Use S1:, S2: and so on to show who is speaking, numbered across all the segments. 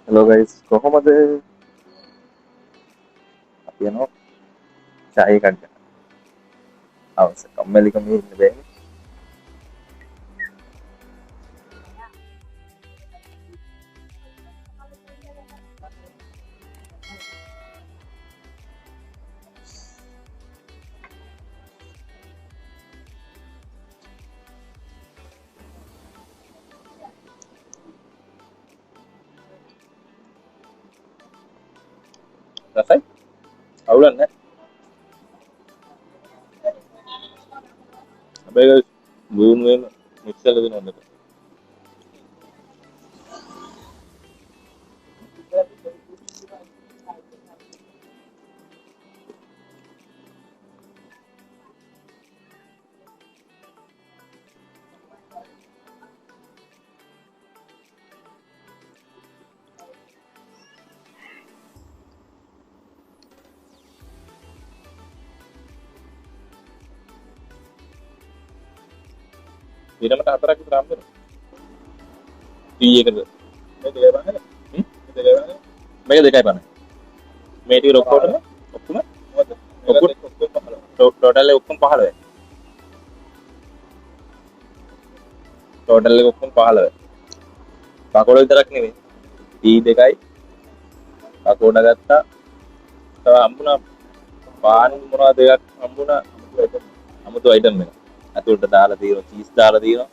S1: Hello guys, කොහොමද? අපි යනවා චාය එකක් ගන්න. අවශ්‍ය කම්මැලිකම ඉන්න බෑනේ. රසයි? අවුලක් නැහැ. හැබැයි guys, වුණ වෙන මික්ස් එකක දෙනවා නේද? ඊටමට හතරක් විතර හම්බ වෙනවා. ටී එකද? මේක දෙකයි බලන්නේ. මේක දෙකයි බලන්නේ. මේක දෙකයි බලන්නේ. මේ ටික ඔක්කොටම ඔක්කොම ටෝටල් එක ඔක්කොම 15යි. ටෝටල් එක ඔක්කොම 15යි. පකෝඩ විතරක් නෙමෙයි. ටී දෙකයි පකෝඩ ගත්තා. තව හම්බුණා පාන් මොනවද දෙකක් හම්බුණා. අමුතු අයිටම් එක. අතුලට දාලා තියෙනවා චීස් දාලා තියෙනවා.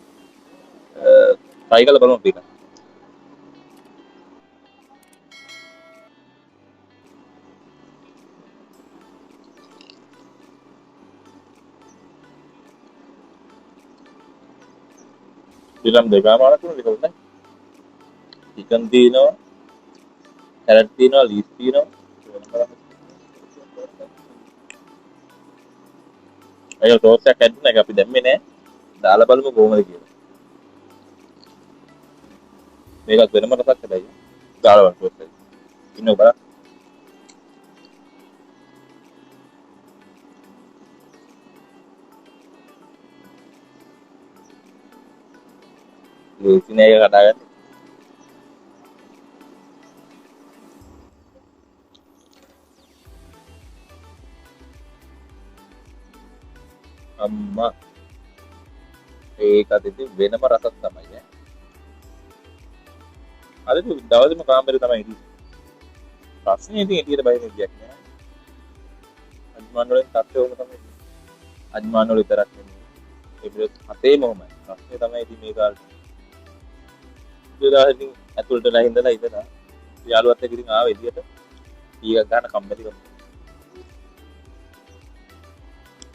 S1: try කරලා බලමු අපි. ඊළඟ දෙකම අරගෙන ඉතින් හොඳයි. චිකන් තියෙනවා, කැරට් තියෙනවා, ලීස් තියෙනවා. ඒක ටෝස්ට් එකක් ඇද්දුන එක අපි දැම්මේ නෑ. දාලා බලමු කොහොමද කියලා. මේකත් වෙනම රසක් හැබැයි. දාලා බලමු ටෝස්ට් එක. ඉන්නව බලන්න. ලීස් නෑ එක කඩාගන්න. අම්මා ඒකත් ඉතින් වෙනම රසක් තමයි ඈ. අද දවසේම කාමරේ තමයි ඉන්නේ. ප්‍රශ්නේ ඉතින් එළියට බයින විදියක් නෑ. අජ්මාන් වලින් තත්ත්වය ඕක තමයි. අජ්මාන් වල විතරක් නෙමෙයි. ඒ පිළිවෙත් හතේම ඔහමයි. ප්‍රශ්නේ තමයි ඉතින් මේ කාලේ. ඉතින් ඉතින් ඇතුළට නැහින්දලා ඉඳලා යාළුවත් එක්ක ඉතින් ආව එළියට. ඊයක් ගන්න කම්මැලිකම.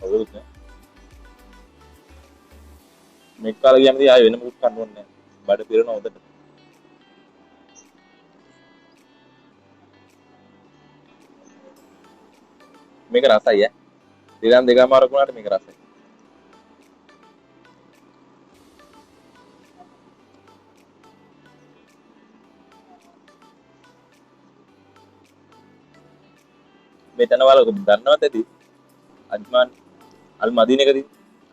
S1: අවුරුත් නෑ. මේ කාලේ ගියාම ආයෙ වෙන මොකුත් කන්න ඕනේ නෑ. බඩ පිරෙන හොදට. මේක රසයි ඈ. දිරන් දෙකම අරකුණාට මේක රසයි. මෙතන වල දන්නවද ඇති? අජ්මාන් අල් මදීනකදී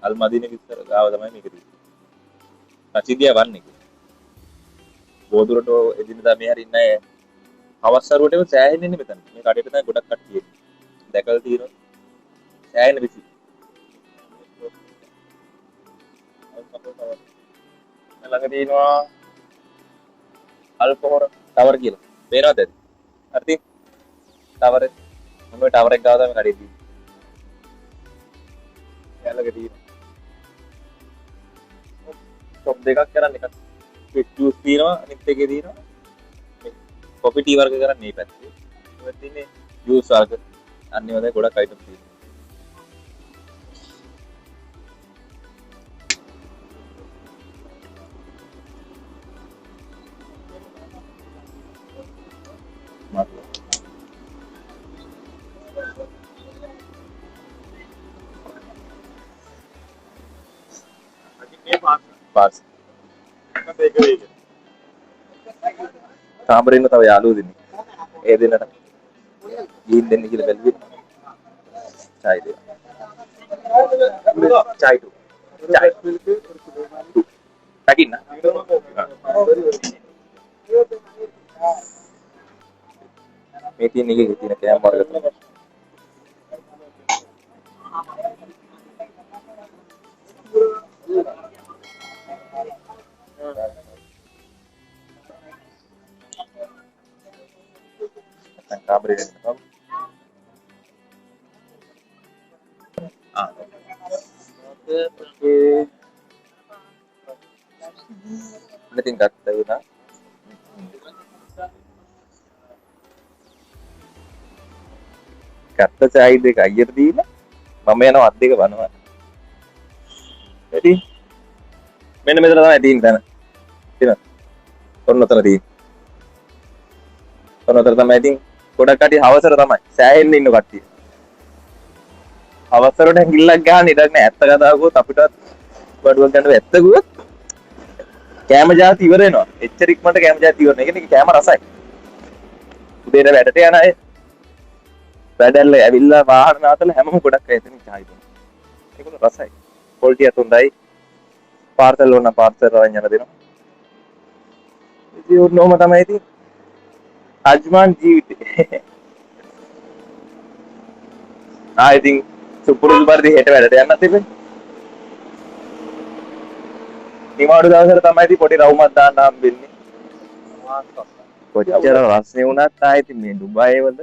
S1: අල් මදීනක ඉස්සර ගාව තමයි මේක තියෙන්නේ. රචිදියා වන්නේ. බෝදුරට එදිනදා මේ හරින්නේ නැහැ. අවස්සරුවටම සෑහෙන්නේ නේ මෙතන. මේ කඩේට තමයි ගොඩක් කට්ටිය. දැකලා තියෙනවා. සෑහෙන විසි. ළඟ තියෙනවා අල්කොහොර ටවර් කියලා. පේනවද ඇති? හරිද? ටවර් එක. මොන ටවර් එක ගාව තමයි කඩේ තියෙන්නේ. යාළඟ තියෙනවා. ෂොප් දෙකක් කරන් එකක් ස්විට් ජූස් තියෙනවා අනිත් එකේ තියෙනවා කොෆි ටී වර්ග කරන් මේ පැත්තේ. ඒවත් තියෙන්නේ ජූස් වර්ග. අනිත් වල ගොඩක් අයිටම් තියෙනවා. පාස්. කාමරේ ඉන්න තව යාළුවෝ දෙන්නේ. ඒ දෙන්නට ගිහින් දෙන්න කියලා බැලුවේ. චායි දෙන්න. චායි තු. චායි. පැකින්න. මේ තියෙන එකේ තියෙන කෑම වර්ග තමයි. නැත්නම් කාමරේ දෙන්නම්. okey. Itin gත්තා වුණා. ගත්ත චායි දෙක අයියට දීලා මම යනවා අත් දෙක වනවා. හරි. මෙන්න මෙතන තමයි තියෙන තැන. තියෙනවද? ඔන්න ඔතන තියෙන. ඔන්න ඔතන තමයි තියෙන. ගොඩක් කටි හවසට තමයි. සෑහෙන්න ඉන්න කට්ටිය. හවසට ගිල්ලක් ගන්න ඉඩක් නැහැ. ඇත්ත කතාවකුත් අපිටත් බඩුවක් ගන්න ඇත්තකුත් කෑම ජාති ඉවර වෙනවා. එච්චර ඉක්මනට කෑම ජාති ඉවර වෙනවා. ඒ කියන්නේ කෑම රසයි. උදේට වැඩට යන අය වැඩල්ල ඇවිල්ලා වාහන නාතල හැමෝම ගොඩක් අය එතනින් චායි බොනවා. ඒකල රසයි. ක්වොලිටියත් හොඳයි. පාර්සල් ඕන පාර්සල් අරන් යන දෙනවා. ඉතින් ඕනෝම තමයි ඉතින් අජ්මාන් ජීවිතේ. ඉතින් සුපුරුදු පරිදි හෙට වැඩට යන්නත් ඉතින් නිමාඩු දවසට තමයි ඉතින් පොඩි රවුමක් දාන්න හම්බෙන්නේ. කොච්චර රස්නේ වුණත් ඉතින් මේ ඩුබායි වල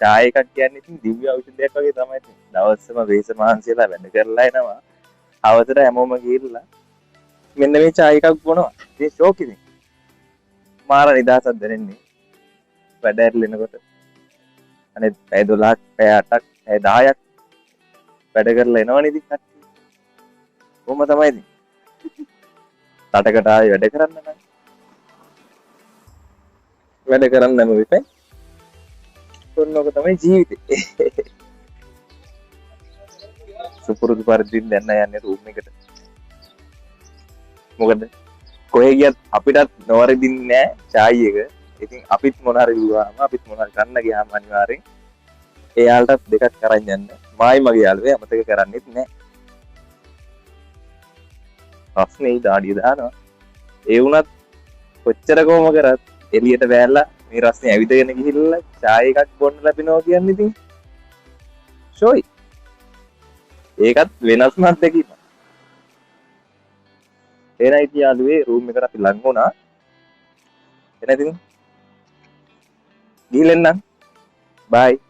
S1: චාය එකක් කියන්නේ ඉතින් දිව්‍ය ඖෂධයක් වගේ තමයි ඉතින්. දවසම වේස මහන්සියලා වැඩ කරලා එනවා. අවතර හැමෝම ගිහිල්ලා මෙන්න මේ චාය එකක් බොනවා. ඉතින් ෂෝක් ඉතින්. මාර නිදහසක් දැනෙන්නේ. වැඩ ඇරලෙනකොට. අනේ පැය 12ක් පැය 8ක් පැය 10ක් වැඩ කරලා එනවනේ ඉතින් කට්ටිය. කොහොම තමයි ඉතින්. රටකට ආයේ වැඩ කරන්න නම් වැඩ කරන්නම වෙපේ. ඔන්නෝක තමයි ජීවිතේ. සුපුරුදු පරිදි දැන් යන්නේ රූම් එකට. මොකද කොහෙ ගියත් අපිටත් නොවරදින්නේ නැහැ චායි එක. ඉතින් අපිත් මොන හරි ගියාම අපිත් මොන හරි ගන්න ගියාම අනිවාර්යෙන් එයාලටත් දෙකක් කරන් යන්න. මායි මගේ යාළුවේ අමතක කරන්නේත් නැහැ. රස්නේ දාඩිය දානවා. ඒ වුණත් කොච්චර කොහොම කරත් එළියට බෑලා මේ රස්නේ ඇවිදගෙන ගිහිල්ලා චාය එකක් බොන්න ලැබෙනවා කියන්නේ ඉතින් ෂෝයි. ඒකත් වෙනස්ම අත්දැකීමක්. එනයි යාළුවේ රූම් එකට අපි ලඟ වුණා. එන ඉතින් ගිහින් එන්නම්. බයි.